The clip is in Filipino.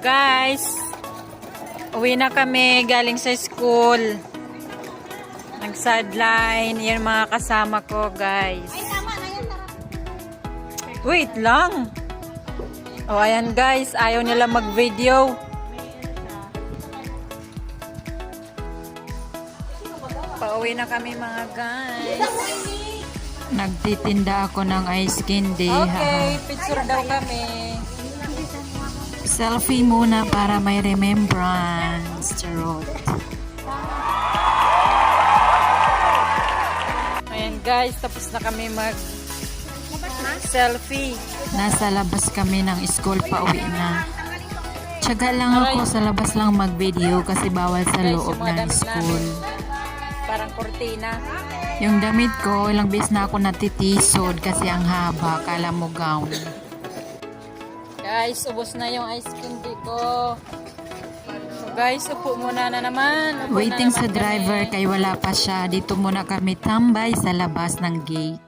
Guys, uwi na kami galing sa school. Nag-sideline. Yan mga kasama ko, guys. Wait lang. O, ayan guys. Ayaw nila mag-video. Pauwi na kami mga guys. Nagtitinda ako ng ice candy. Okay, picture daw kami. Selfie muna para may remembrance. Charot. Ayan guys, tapos na kami mag-selfie. Nasa labas kami ng school, pauwi na. Tiyaga lang ako sa labas lang mag-video kasi bawal sa loob ng school. Parang kortina. Yung damit ko, ilang beses na ako natitisod kasi ang haba. Kala mo gown. Guys, ubos na yung ice candy ko. So guys, upo muna na naman. Waiting sa driver kay wala pa siya. Dito muna kami tambay sa labas ng gate.